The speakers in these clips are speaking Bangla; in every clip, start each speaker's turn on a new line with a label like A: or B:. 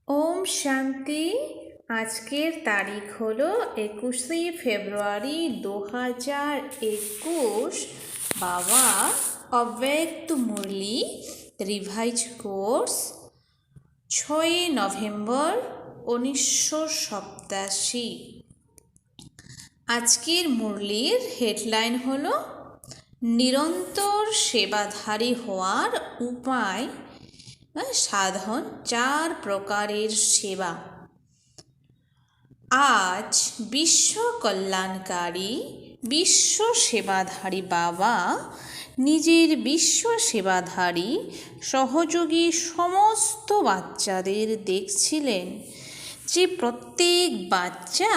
A: ওম শান্তি। আজকের তারিখ হলো 21শে ফেব্রুয়ারি 2021। বাবা অব্যক্ত মুরলি রিভাইজ কোর্স 6 নভেম্বর 1987। আজকের মুরলির হেডলাইন হলো নিরন্তর সেবাধারী হওয়ার উপায়, সাধন 4 প্রকারের সেবা। আজ বিশ্ব কল্যাণকারী বিশ্ব সেবাধারী বাবা নিজের বিশ্ব সেবাধারী সহযোগী সমস্ত বাচ্চাদের দেখছিলেন যে প্রত্যেক বাচ্চা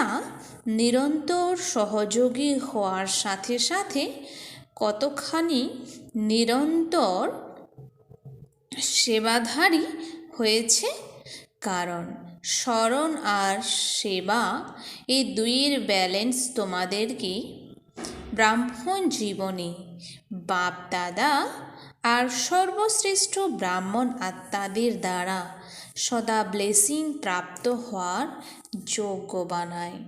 A: নিরন্তর সহযোগী হওয়ার সাথে সাথে কতখানি নিরন্তর সেবাধারী হয়েছে। কারণ স্মরণ আর সেবা এই দুইয়ের ব্যালেন্স তোমাদেরকে ব্রাহ্মণ জীবনে বাপ দাদা আর সর্বশ্রেষ্ঠ ব্রাহ্মণ আত্মাদের দ্বারা সদা ব্লেসিং প্রাপ্ত হওয়ার যোগ্য বানায়।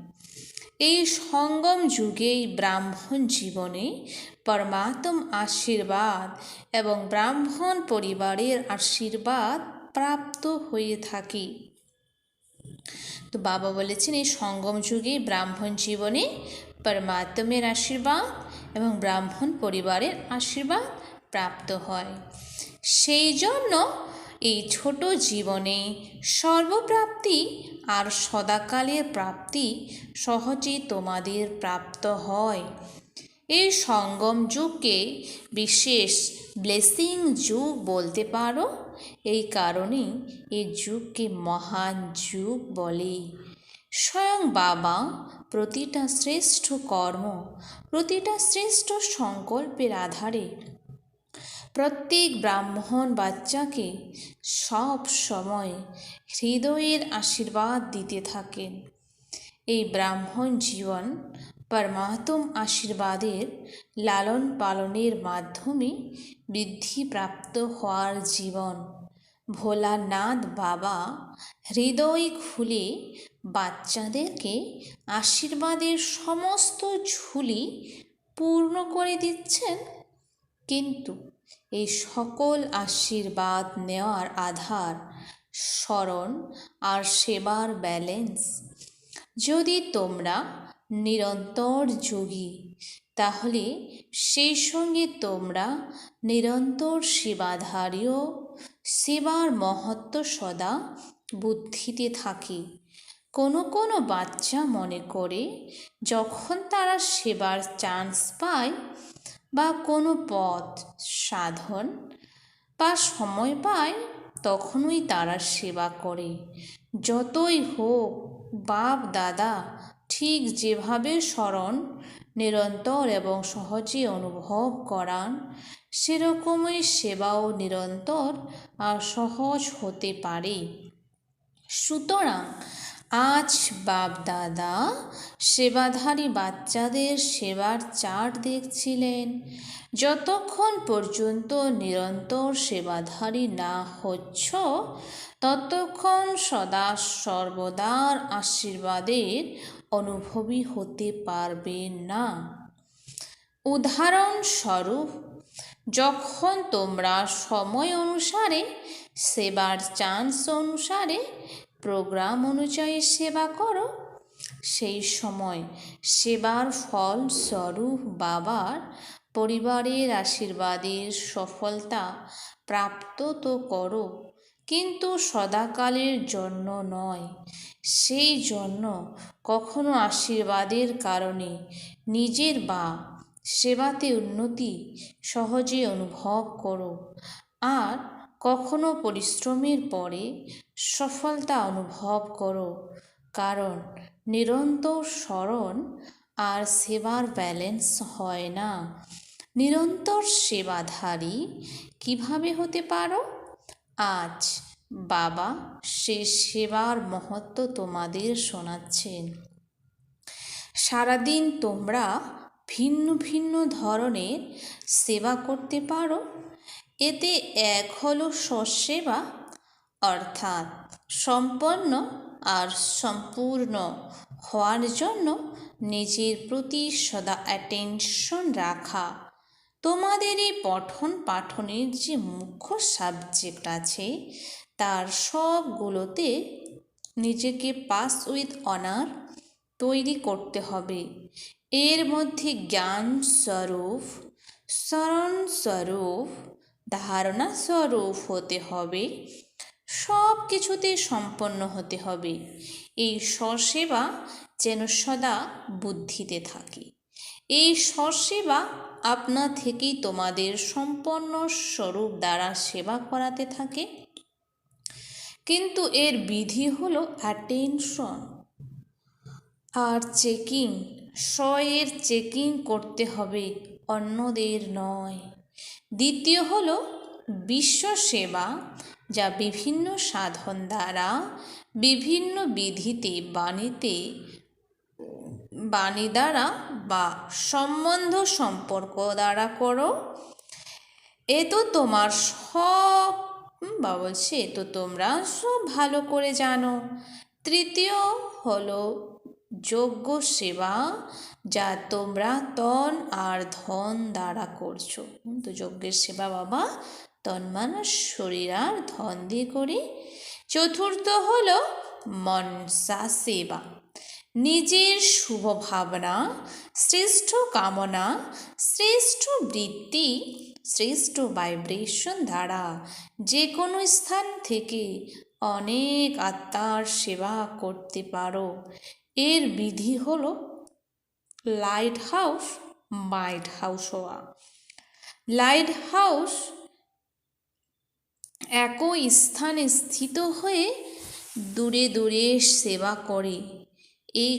A: এই সঙ্গম যুগেই ব্রাহ্মণ জীবনে পরমাত্ম আশীর্বাদ এবং ব্রাহ্মণ পরিবারের আশীর্বাদ প্রাপ্ত হয়ে থাকে। তো বাবা বলেছেন এই সঙ্গম যুগে ব্রাহ্মণ জীবনে পরমাত্মের আশীর্বাদ এবং ব্রাহ্মণ পরিবারের আশীর্বাদ প্রাপ্ত হয়। সেই জন্য এই ছোট জীবনে সর্বপ্রাপ্তি আর সদাকালের প্রাপ্তি সহজে তোমাদের প্রাপ্ত হয়। এই সঙ্গম যুগকে বিশেষ ব্লেসিং যুগ বলতে পারো। এই কারণে এই যুগকে মহান যুগ বলে। স্বয়ং বাবা প্রতিটা শ্রেষ্ঠ কর্ম, প্রতিটা শ্রেষ্ঠ সংকল্পের আধারে প্রত্যেক ব্রাহ্মণ বাচ্চাকে সব সময় হৃদয়ের আশীর্বাদ দিতে থাকেন। এই ব্রাহ্মণ জীবন পরমাত্ম আশীর্বাদের লালন পালনের মাধ্যমে বৃদ্ধিপ্রাপ্ত হওয়ার জীবন। ভোলানাথ বাবা হৃদয় খুলে বাচ্চাদেরকে আশীর্বাদের সমস্ত ঝুলি পূর্ণ করে দিচ্ছেন। কিন্তু এই সকল আশীর্বাদ নেওয়ার আধার স্মরণ আর সেবার ব্যালেন্স। যদি তোমরা নিরন্তর যোগী, তাহলে সেই সঙ্গে তোমরা নিরন্তর সেবাধারীও। সেবার মহত্ব সদা বুদ্ধিতে থাকে। কোনো কোনো বাচ্চা মনে করে যখন তারা সেবার চান্স পায় বা কোনো পথ সাধন বা সময় পায় তখনই তারা সেবা করে। যতই হোক বাপ দাদা ঠিক যেভাবে স্মরণ নিরন্তর এবং সহজে অনুভব করান, সেরকমই সেবাও নিরন্তর আর সহজ হতে পারে। সুতরাং আজ বাপ দাদা সেবাধারী বাচ্চাদের সেবার চার্ট দেখছিলেন। যতক্ষণ পর্যন্ত নিরন্তর সেবাধারী না হচ্ছ, ততক্ষণ সদা সর্বদার আশীর্বাদের অনুভবী হতে পারবে না। উদাহরণস্বরূপ, যখন তোমরা সময় অনুসারে সেবার চান্স অনুসারে প্রোগ্রাম অনুযায়ী সেবা করো, সেই সময় সেবার ফল স্বরূপ বাবার পরিবারের আশীর্বাদের সফলতা প্রাপ্ত তো করো, কিন্তু সদাকালের জন্য নয়। সেই জন্য কখনো আশীর্বাদের কারণে নিজের বা সেবাতে উন্নতি সহজে অনুভব করো, আর কখনো পরিশ্রমের পরে সফলতা অনুভব করো। কারণ নিরন্তর স্মরণ আর সেবার ব্যালেন্স হয় না। নিরন্তর সেবাধারী কিভাবে হতে পারো? আজ বাবা সে সেবার মহত্ব তোমাদের শোনাচ্ছেন। সারাদিন তোমরা ভিন্ন ভিন্ন ধরনের সেবা করতে পারো। এতে এক হলো স্বসেবা, অর্থাৎ সম্পন্ন আর সম্পূর্ণ হওয়ার জন্য নিজের প্রতি সদা অ্যাটেনশন রাখা। তোমাদের এই পঠন পাঠনের যে মুখ্য সাবজেক্ট আছে তার সবগুলোতে নিজেকে পাস উইথ অনার তৈরি করতে হবে। এর মধ্যে জ্ঞান স্বরূপ, স্মরণ স্বরূপ, ধারণা স্বরূপ হতে হবে, সব কিছুতে সম্পন্ন হতে হবে। এই স্বসেবা যেন সদা বুদ্ধিতে থাকে। এই স্বসেবা আপনা থেকেই তোমাদের সম্পন্ন স্বরূপ দ্বারা সেবা করাতে থাকে। কিন্তু এর বিধি হলো অ্যাটেনশন আর চেকিং। স্বয়ের চেকিং করতে হবে, অন্যদের নয়। দ্বিতীয় হলো বিশ্ব সেবা, যা বিভিন্ন সাধন দ্বারা বিভিন্ন বিধিতে বাণী দ্বারা বা সম্বন্ধ সম্পর্ক দ্বারা করো। এ তো তোমার সব এ তো তোমরা সব ভালো করে জানো। তৃতীয় হলো যোগ্য সেবা, যা তোমরা তন আর ধন দ্বারা করছো। তো যজ্ঞের সেবা বাবা তন মানে শরীর আর ধন দিয়ে করি। চতুর্থ হলো মনসা সেবা, নিজের শুভ ভাবনা, শ্রেষ্ঠ কামনা, শ্রেষ্ঠ বৃত্তি, শ্রেষ্ঠ ভাইব্রেশন দ্বারা যে কোনো স্থান থেকে অনেক আত্মার সেবা করতে পারো। এর বিধি হলো লাইট হাউস, মাইট হাউস হওয়া। লাইট হাউস একই স্থানে স্থিত হয়ে দূরে দূরে সেবা করে। এই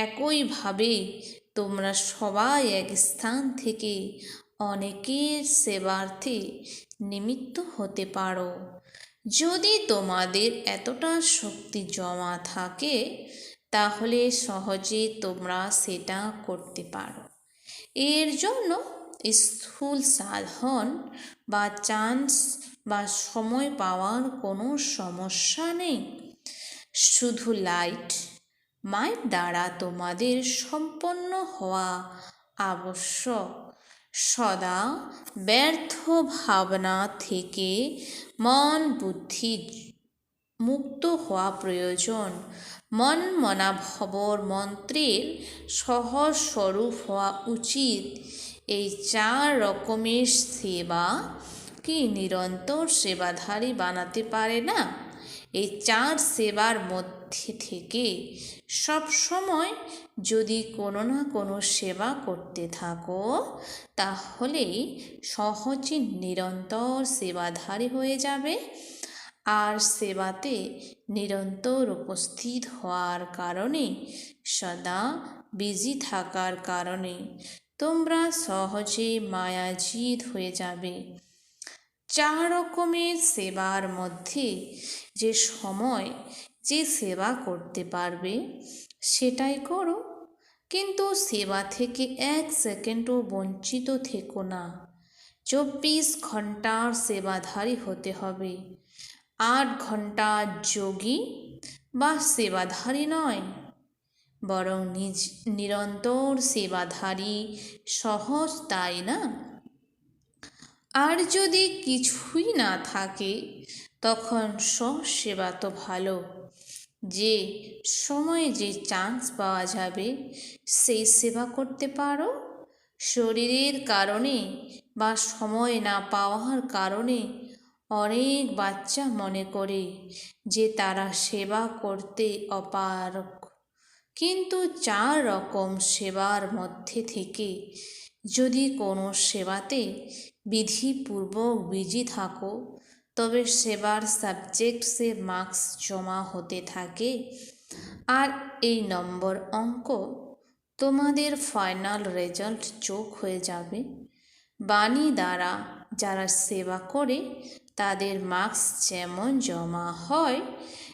A: একইভাবে তোমরা সবাই এক স্থান থেকে অনেকের সেবার্থে নিমিত্ত হতে পারো। যদি তোমাদের এতটা শক্তি জমা থাকে তাহলে সহজে তোমরা সেটা করতে পারো। এর জন্য স্থূল সাধন বা চান্স বা সময় পাওয়ার কোনো সমস্যা নেই। শুধু লাইট মাইট দ্বারা তোমাদের সম্পন্ন হওয়া আবশ্যক। সদা ব্যর্থ ভাবনা থেকে মন বুদ্ধি মুক্ত হওয়া প্রয়োজন। মন মনাভবর মন্ত্রের সহজ স্বরূপ হওয়া উচিত। এই 4 রকমের সেবা কি নিরন্তর সেবাধারী বানাতে পারে না? এই 4 সেবার মধ্যে থেকে সব সময় যদি কোনো না কোনো সেবা করতে থাকো তাহলে সহজে নিরন্তর সেবাধারী হয়ে যাবে। আর সেবাতে নিরন্তর উপস্থিত হওয়ার কারণে, সদা বিজি থাকার কারণে তোমরা সহজে মায়াজিত হয়ে যাবে। 4 রকমের সেবার মধ্যে যে সময় যে সেবা করতে পারবে সেটাই করো, কিন্তু সেবা থেকে 1 সেকেন্ডও বঞ্চিত থেকো না। 24 ঘন্টার সেবাধারী হতে হবে। 8 ঘন্টা যোগী বা সেবাধারী নয়, বরং নিরন্তর সেবাধারী সহজ, তাই না? আর যদি কিছুই না থাকে তখন স্বসেবা তো ভালো। যে সময়ে যে চান্স পাওয়া যাবে সেই সেবা করতে পারো। শরীরের কারণে বা সময় না পাওয়ার কারণে অনেক বাচ্চা মনে করে যে তারা সেবা করতে অপারগ। কিন্তু 4 রকম সেবার মধ্যে থেকে যদি কোনো সেবাতে বিধিপূর্বক বিজি থাকো তবে সেবার সাবজেক্টসে মার্কস জমা হতে থাকে। আর এই নম্বর অঙ্ক তোমাদের ফাইনাল রেজাল্ট যোগ হয়ে যাবে। বাণী দ্বারা যারা সেবা করে তাদের মার্কস যেমন জমা হয়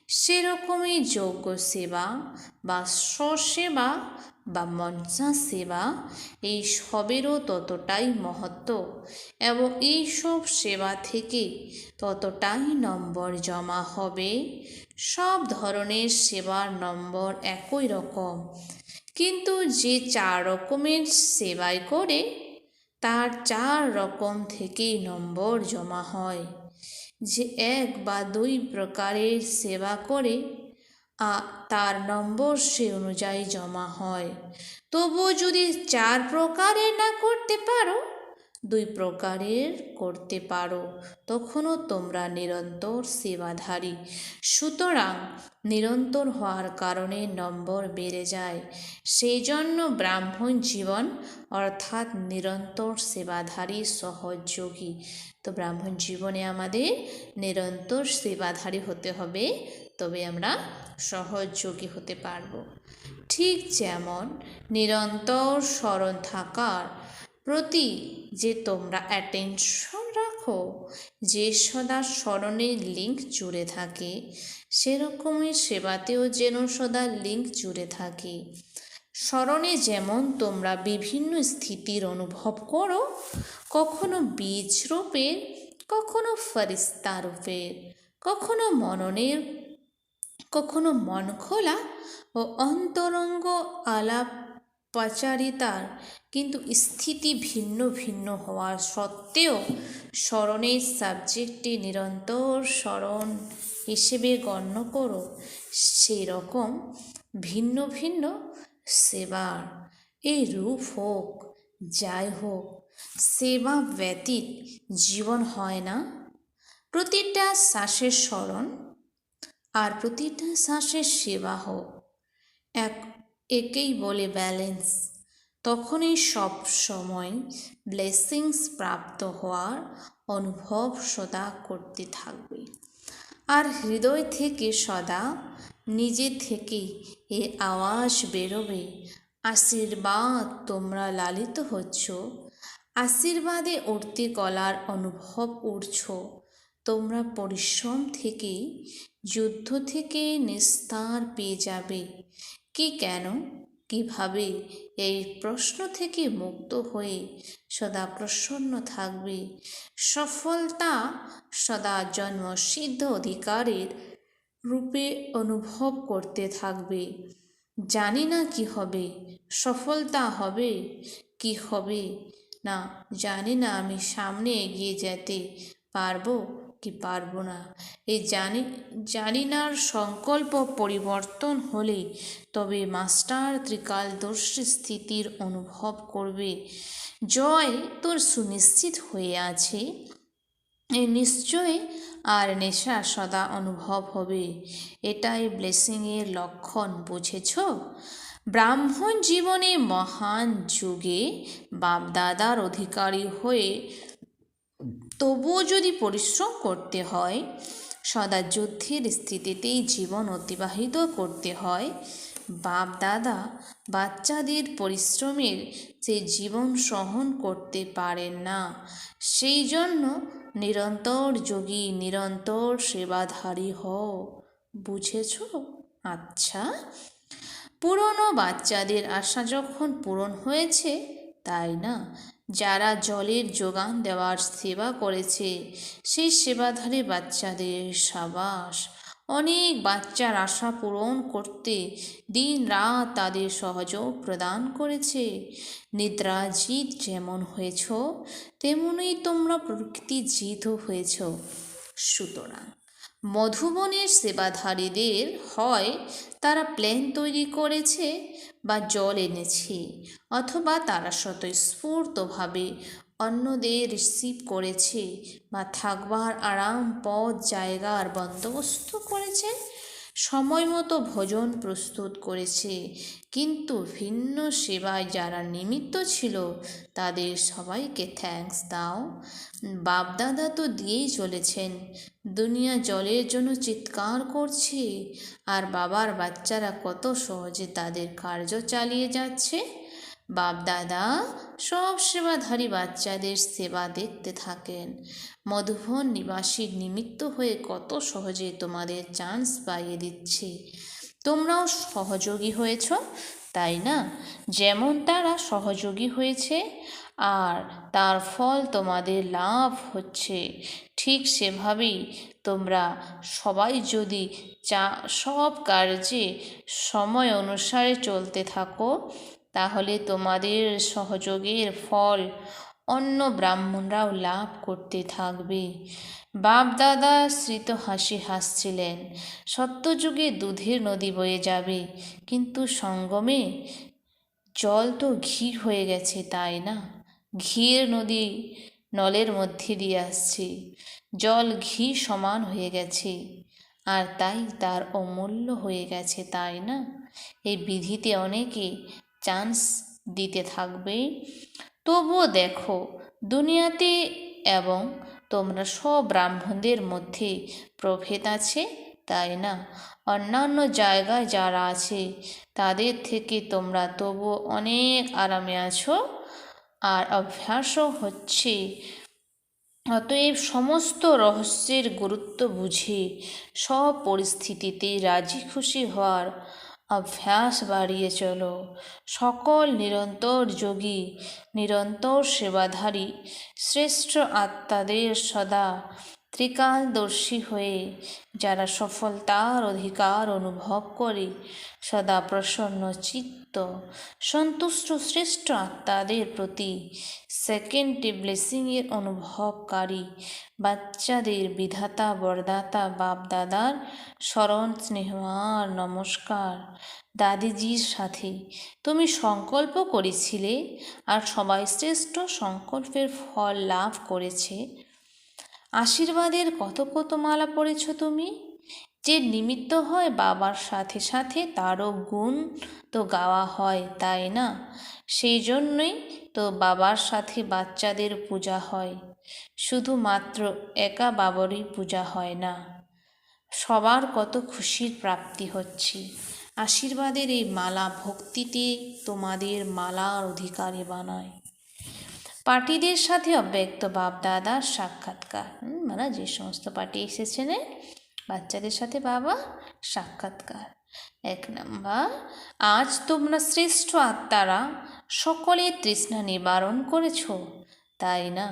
A: সেরকমই যোগ্য সেবা বা স্বসেবা বা মনসা সেবা এই সবেরও ততটাই মহত্ব এবং এই সব সেবা থেকে ততটাই নম্বর জমা হবে। সব ধরনের সেবার নম্বর একই রকম, কিন্তু যে 4 রকমের সেবাই করে তার 4 রকম থেকেই নম্বর জমা হয়। যে 1 বা 2 প্রকারের সেবা করে তার নম্বর সে অনুযায়ী জমা হয়। তবুও যদি 4 প্রকারের না করতে পারো, 2 প্রকারের করতে পারো, তখনও তোমরা নিরন্তর সেবাধারী। সুতরাং নিরন্তর হওয়ার কারণে নম্বর বেড়ে যায়। সেই জন্য ব্রাহ্মণ জীবন অর্থাৎ নিরন্তর সেবাধারী সহযোগী। তো ব্রাহ্মণ জীবনে আমাদের নিরন্তর সেবাধারী হতে হবে, তবে আমরা সহযোগী হতে পারব। ঠিক যেমন নিরন্তর স্মরণ থাকার প্রতি যে তোমরা অ্যাটেনশন রাখো, যে সদা স্মরণের লিঙ্ক জুড়ে থাকে, সেরকমই সেবাতেও যেন সদা লিঙ্ক জুড়ে থাকে। স্মরণে যেমন তোমরা বিভিন্ন স্থিতির অনুভব করো, কখনো বীজ রূপের, কখনো ফরিস্তা রূপের, কখনো মননের, কখনো মন খোলা ও অন্তরঙ্গ আলাপচারিতার, কিন্তু স্থিতি ভিন্ন ভিন্ন হওয়ার সত্ত্বেও স্মরণের সাবজেক্টটি নিরন্তর স্মরণ হিসেবে গণ্য করো, সেই রকম ভিন্ন ভিন্ন সেবার এই রূপ হোক, যাই হোক, সেবা ব্যতীত জীবন হয় না। প্রতিটা শ্বাসের স্মরণ আর প্রতিটা শ্বাসের সেবা হোক, একেই বলে ব্যালেন্স। তখনই সব সময় ব্লেসিংস প্রাপ্ত হওয়ার অনুভব সদা করতে থাকবে। আর হৃদয় থেকে সদা নিজে থেকেই এ আওয়াজ বেরোবে, আশীর্বাদ তোমরা লালিত হচ্ছ, আশীর্বাদে উঠতে গলার অনুভব উঠছ। তোমরা পরিশ্রম থেকে, যুদ্ধ থেকে নিস্তার পেয়ে যাবে। কি, কেন, কিভাবে, এই প্রশ্ন থেকে মুক্ত হয়ে সদা প্রসন্ন থাকবে। সফলতা সদা জন্মসিদ্ধ অধিকারের রূপে অনুভব করতে থাকবে। জানি না কি হবে, সফলতা হবে কি হবে না জানি না, আমি সামনে এগিয়ে যেতে পারবো কি পারবো না, এই জানি নার সংকল্প পরিবর্তন হলে তবে মাস্টার ত্রিকালদর্শী স্থিতির অনুভব করবে। জয় তোর সুনিশ্চিত হয়ে আছে, এই নিশ্চয় আর নেশা সদা অনুভব হবে। এটাই ব্লেসিংয়ের লক্ষণ, বুঝেছ? ব্রাহ্মণ জীবনে মহান যুগে বাপদাদার অধিকারী হয়ে তবুও যদি পরিশ্রম করতে হয়, সদা যুদ্ধের স্থিতিতেই জীবন অতিবাহিত করতে হয়, বাপ দাদা বাচ্চাদের পরিশ্রমের যে জীবন সহন করতে পারেন না। সেই জন্য নিরন্তর যোগী, নিরন্তর সেবাধারী হও, বুঝেছ? আচ্ছা, পুরনো বাচ্চাদের আশা যখন পূরণ হয়েছে, তাই না, যারা জলের যোগান দেওয়ার সেবা করেছে, সেই সেবাধারী বাচ্চাদের সাবাস। অনেক বাচ্চার আশা পূরণ করতে দিন রাত তাদের সহযোগ প্রদান করেছে। নিদ্রাজিৎ যেমন হয়েছ, তেমনই তোমরা প্রকৃতিজিৎও হয়েছ। সুতরাং মধুবনের সেবাধারীদের হয় তারা প্ল্যান তৈরি করেছে বা জল এনেছে, অথবা তারা স্বতঃস্ফূর্তভাবে অন্যদের রিসিভ করেছে বা থাকবার আরাম পথ জায়গার বন্দোবস্ত করেছে, সময় মতো ভোজন প্রস্তুত করেছে। কিন্তু ভিন্ন সেবায় যারা নিমিত্ত ছিল, তাদের সবাইকে থ্যাঙ্কস দাও। বাপদাদা তো দিয়েই চলেছেন। দুনিয়া জলের জন্য চিৎকার করছে, আর বাবার বাচ্চারা কত সহজে তাদের কার্য চালিয়ে যাচ্ছে। বাপ দাদা সব সেবাধারী বাচ্চাদের সেবা দেখতে থাকেন। মধুবন নিবাসীর নিমিত্ত হয়ে কত সহজে তোমাদের চান্স পাইয়ে দিচ্ছে। তোমরাও সহযোগী হয়েছ, তাই না? যেমন তারা সহযোগী হয়েছে আর তার ফল তোমাদের লাভ হচ্ছে, ঠিক সেভাবেই তোমরা সবাই যদি সব কার্যে সময় অনুসারে চলতে থাকো, তাহলে তোমাদের সহযোগের ফল অন্য ব্রাহ্মণরাও লাভ করতে থাকবে। বাপদাদা স্মৃত হাসি হাসছিলেন। সত্যযুগে দুধের নদী বয়ে যাবে, কিন্তু সঙ্গমে জল তো ঘি হয়ে গেছে, তাই না? ঘিয়ের নদী নলের মধ্যে দিয়ে আসছে, জল ঘি সমান হয়ে গেছে, আর তাই তার অমূল্য হয়ে গেছে, তাই না? এই বিধিতে অনেকে চান্স দিতে থাকবে। তবুও দেখো, দুনিয়াতে এবং তোমরা সব ব্রাহ্মণদের মধ্যে প্রভেদ আছে, তাই না? অন্যান্য জায়গায় যারা আছে তাদের থেকে তোমরা তবুও অনেক আরামে আছো, আর অভ্যাসও হচ্ছে। অতএব সমস্ত রহস্যের গুরুত্ব বুঝে সব পরিস্থিতিতে রাজি খুশি হওয়ার অভ্যাস বাড়িয়ে চলো। সকল নিরন্তর যোগী, নিরন্তর সেবাধারী শ্রেষ্ঠ আত্মাদের সদা ত্রিকালদর্শী হয়ে যারা সফলতার অধিকার অনুভব করে, সদা প্রসন্ন চিত্ত সন্তুষ্ট শ্রেষ্ঠ আত্মাদের প্রতি সেকেন্ডে ব্লেসিংয়ের অনুভবকারী বাচ্চাদের বিধাতা বরদাতা বাপ দাদার স্মরণ স্নেহ আর নমস্কার। দাদিজির সাথে তুমি সংকল্প করেছিলে, আর সবাই শ্রেষ্ঠ সংকল্পের ফল লাভ করেছে। আশীর্বাদের কত কত মালা পড়েছ তুমি। যে নিমিত্ত হয় বাবার সাথে সাথে তারও গুণ তো গাওয়া হয়, তাই না? সেই জন্যই তো বাবার সাথে বাচ্চাদের পূজা হয়। শুধুমাত্র একা বাবারই পূজা হয় না, সবার কত খুশির প্রাপ্তি হচ্ছে। আশীর্বাদের এই মালা ভক্তিতে তোমাদের মালার অধিকারী বানায়। পার্টিদের সাথে অব্যক্ত বাপ দাদার সাক্ষাৎকার, মানে যে সমস্ত পার্টি এসেছেন বাচ্চাদের সাথে বাবা সাক্ষাৎকার। 1 নম্বর, আজ তোমরা শ্রেষ্ঠ আত্মারা সকলে তৃষ্ণা নিবারণ করেছ, তাই না?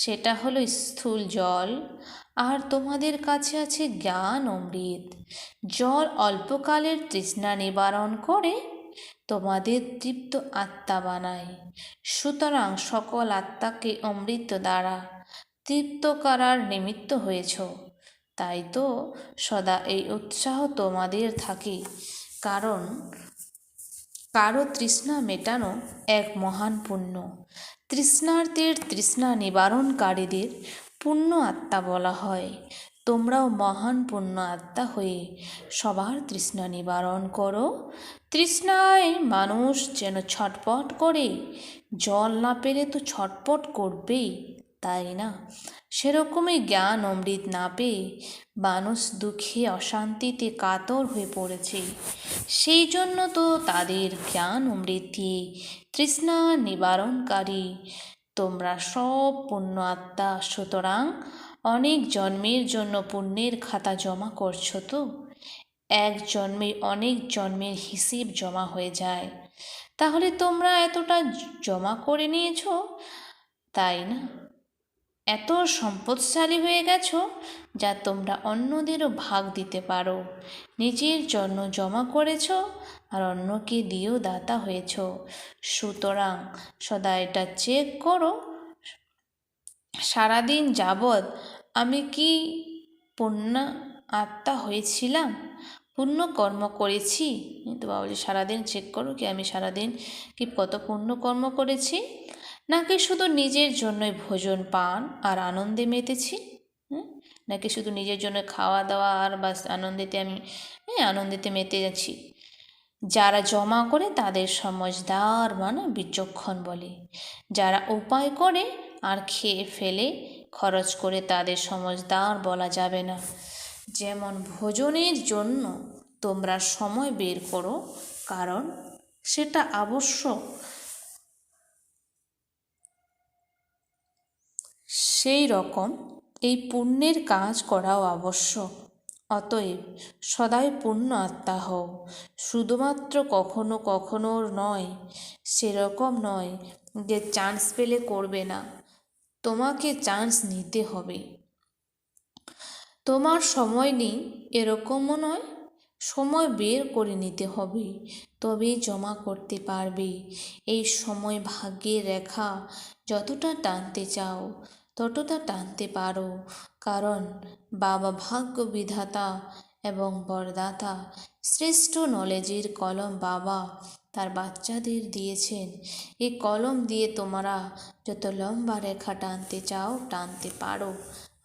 A: সেটা হলো স্থূল জল, আর তোমাদের কাছে আছে জ্ঞান অমৃত। জল অল্পকালের তৃষ্ণা নিবারণ করে, তোমাদের তৃপ্ত আত্মা বানায়। সুতরাং সকল আত্মাকে অমৃত দ্বারা তৃপ্ত করার নিমিত্ত হয়েছ। তাই তো সদা এই উৎসাহ তোমাদের থাকে, কারণ কারো তৃষ্ণা মেটানো এক মহান পুণ্য। তৃষ্ণার্তের তৃষ্ণা নিবারণকারীদের পুণ্য আত্মা বলা হয়। তোমরাও মহান পুণ্য আত্মা হয়ে সবার তৃষ্ণা নিবারণ করো। তৃষ্ণায় মানুষ যেন ছটপট করে, জল না পেলে তো ছটপট করবেই, তাই না? সেরকমই জ্ঞান অমৃত না পেয়ে মানুষ দুঃখে অশান্তিতে কাতর হয়ে পড়েছে। সেই জন্য তো তাদের জ্ঞান অমৃত দিয়ে তৃষ্ণা নিবারণকারী তোমরা সব পুণ্য আত্মা। সুতরাং অনেক জন্মের জন্য পুণ্যের খাতা জমা করছো তো। এক জন্মে অনেক জন্মের হিসেব জমা হয়ে যায়। তাহলে তোমরা এতটা জমা করে নিয়েছো, তাই না? এত সম্পদশালী হয়ে গেছো যা তোমরা অন্যদেরও ভাগ দিতে পারো। নিজের জন্য জমা করেছ আর অন্যকে দিয়েও দাতা হয়েছ। সুতরাং সদা এটা চেক করো, সারাদিন যাবৎ আমি কি পুণ্য আত্মা হয়েছিলাম, পুণ্য কর্ম করেছি? তো বাবাজি সারাদিন চেক করো কি আমি সারাদিন কি কত পুণ্য কর্ম করেছি, নাকি শুধু নিজের জন্যই ভোজন পান আর আনন্দে মেতেছি, নাকি শুধু নিজের জন্য খাওয়া দাওয়া আর বাস আনন্দেতে আমি আনন্দেতে মেতে যাচ্ছি। যারা জমা করে তাদের সমঝদার মানে বিচক্ষণ বলে, যারা উপায় করে আর খেয়ে ফেলে খরচ করে তাদের সমঝদার বলা যাবে না। যেমন ভোজনের জন্য তোমরা সময় বের করো, কারণ সেটা আবশ্যক, সেই রকম এই পুণ্যের কাজ করাও আবশ্যক। অতএব সদাই পুণ্য আত্মা হও। শুধুমাত্র কখনো কখনো নয়, সেরকম নয় যে চান্স পেলে করবে না। তোমাকে চান্স নিতে হবে। তোমার সময় নেই এরকমও নয়, সময় বের করে নিতে হবে, তবেই জমা করতে পারবে। এই সময় ভাগ্যের রেখা যতটা টানতে চাও ততটা টানতে পারো, কারণ বাবা ভাগ্য বিধাতা এবং বরদাতা। শ্রেষ্ঠ নলেজের কলম বাবা তার বাচ্চাদের দিয়েছেন। এই কলম দিয়ে তোমরা যত লম্বা রেখা টানতে চাও টানতে পারো।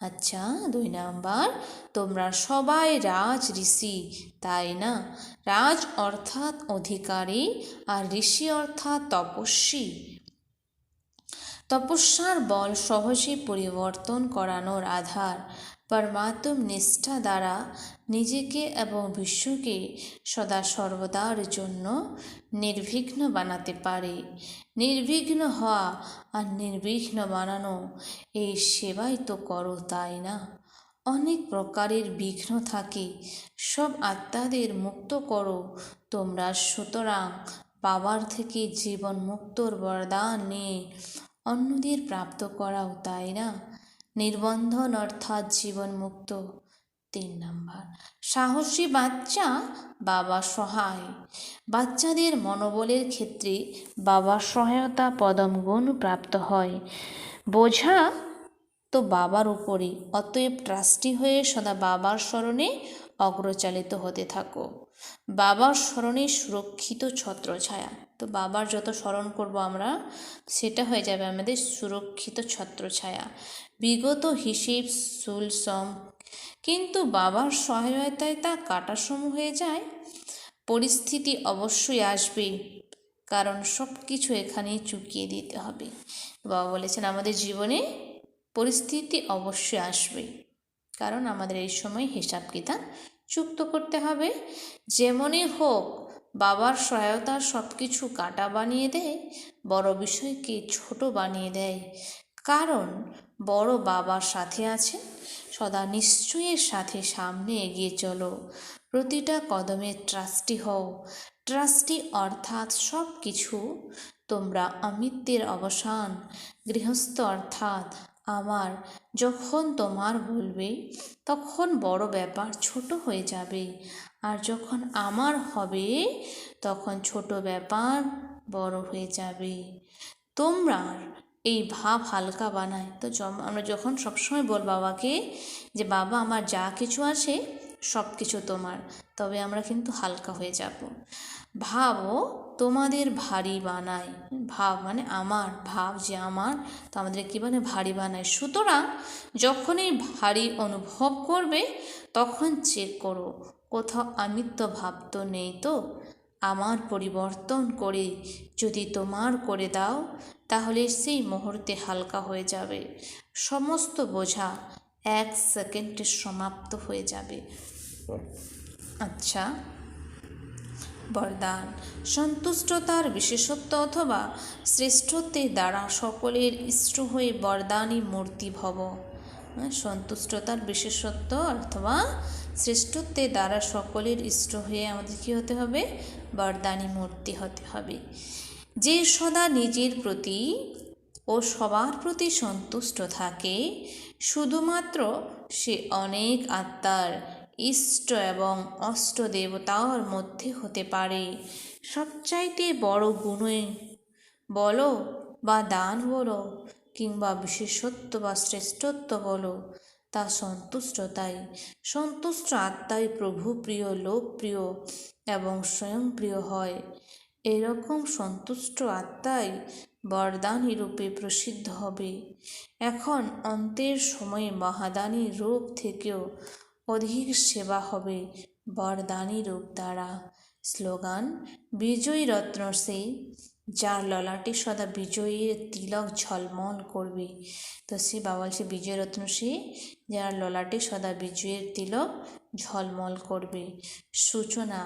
A: আচ্ছা, 2 নাম্বার, তোমরা সবাই রাজ ঋষি, তাই না? রাজ অর্থাৎ অধিকারী আর ঋষি অর্থাৎ তপস্বী। তপস্যার বল সহজে পরিবর্তন করানোর আধার। পরমাত্ম নিষ্ঠা দ্বারা নিজেকে এবং বিশ্বকে সদা সর্বদার জন্য নির্বিঘ্ন বানাতে পারে। নির্বিঘ্ন হওয়া আর নির্বিঘ্ন বানানো, এই সেবাই তো করো, তাই না? অনেক প্রকারের বিঘ্ন থাকে, সব আত্মাদের মুক্ত করো তোমরা। সুতরাং বাবার থেকে জীবন মুক্তর বরদান নিয়ে অন্যদের প্রাপ্ত করাও, তাই না? নির্বন্ধন অর্থাৎ জীবন মুক্ত। 3 নাম্বার, সাহসী বাচ্চা বাবা সহায়। বাচ্চাদের মনোবলের ক্ষেত্রে বাবার সহায়তা পদম গুণ প্রাপ্ত হয়। বোঝা তো বাবার উপরে, অতএব ট্রাস্টি হয়ে সদা বাবার স্মরণে অগ্রচালিত হতে থাকো। বাবার স্মরণে সুরক্ষিত ছত্রছায়া। তো বাবার যত স্মরণ করব আমরা, সেটা হয়ে যাবে আমাদের সুরক্ষিত ছত্রছায়া। বিগত হিসেব সুলসম, কিন্তু বাবার সহায়তায় তা কাটাসম হয়ে যায়। পরিস্থিতি অবশ্যই আসবে, কারণ সব কিছু এখানেই চুকিয়ে দিতে হবে। বাবা বলেছেন আমাদের জীবনে পরিস্থিতি অবশ্যই আসবে, কারণ আমাদের এই সময় হিসাব কিতাব চুক্ত করতে হবে। যেমনই হোক, বাবার সহায়তা সব কিছু কাটা বানিয়ে দেয়, বড় বিষয়কে ছোট বানিয়ে দেয়। কারণ বড় বাবার সাথে আছেন, সদা নিশ্চয়ের সাথে সামনে এগিয়ে চলো। প্রতিটা কদমে ট্রাস্টি হও। ট্রাস্টি অর্থাৎ সব কিছু তোমরা অমিত্যের অবসান। গৃহস্থ অর্থাৎ আমার, যখন তোমার বলবে তখন বড় ব্যাপার ছোট হয়ে যাবে, আর যখন আমার হবে তখন ছোট ব্যাপার বড় হয়ে যাবে। তোমরা এই ভাব হালকা বানায়। তো আমরা যখন সবসময় বল বাবাকে যে বাবা আমার যা কিছু আছে সব কিছু তোমার, তবে আমরা কিন্তু হালকা হয়ে যাব। ভাবও তোমাদের ভারী বানায়। ভাব মানে আমার, ভাব যে আমার, তো আমাদের কী মানে ভারী বানায়। সুতরাং যখনই ভারী অনুভব করবে তখন চেক করো কোথাও আমিত্ব ভাব তো নেই। তো আমার পরিবর্তন করে যদি তোমার করে দাও, তাহলে সেই মুহূর্তে হালকা হয়ে যাবে। সমস্ত বোঝা 1 সেকেন্ডে সমাপ্ত হয়ে যাবে। আচ্ছা, বরদান। সন্তুষ্টতার বিশেষত্ব অথবা শ্রেষ্ঠত্বের দ্বারা সকলের ইষ্ট হয়ে বরদানী মূর্তি ভব। সন্তুষ্টতার বিশেষত্ব অথবা শ্রেষ্ঠত্বের দ্বারা সকলের ইষ্ট হয়ে আমাদের কী হতে হবে? বরদানী মূর্তি হতে হবে। যে সদা নিজের প্রতি ও সবার প্রতি সন্তুষ্ট থাকে, শুধুমাত্র সে অনেক আত্মার ইষ্ট এবং অষ্ট দেবতার মধ্যে হতে পারে। সবচাইতে বড় গুণে বলো বা দান বলো, কিংবা বিশেষত্ব বা শ্রেষ্ঠত্ব বলো, তা সন্তুষ্টতাই। সন্তুষ্ট আত্মাই প্রভু প্রিয়, লোকপ্রিয় এবং স্বয়ংপ্রিয় হয়। এরকম সন্তুষ্ট আত্মাই বরদানী রূপে প্রসিদ্ধ হবে। এখন অন্তের সময়ে মহাদানী রূপ থেকেও অধিক সেবা হবে বরদানী রূপ দ্বারা। স্লোগান: বিজয়ী রত্ন সে, যার ললাটে সদা বিজয়ীর তিলক ঝলমল করবে। তো সে বাবা বলছে বিজয় রত্ন সে, যার ললাটে সদা বিজয়ের তিলক ঝলমল করবে। সূচনা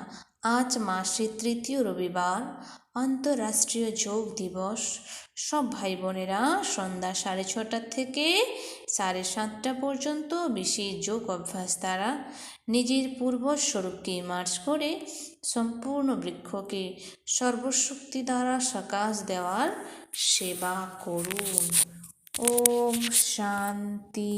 A: আজ মাসের তৃতীয় রবিবার, আন্তর্রাষ্ট্রীয় যোগ দিবস। সব ভাই বোনেরা সন্ধ্যা 6:30 থেকে 7:30 পর্যন্ত বিশেষ যোগ অভ্যাস দ্বারা নিজের পূর্বস্বরূপকে মার্জ করে সম্পূর্ণ বৃক্ষকে সর্বশক্তি দ্বারা সকাশ দেওয়ার সেবা করুন। ওম শান্তি।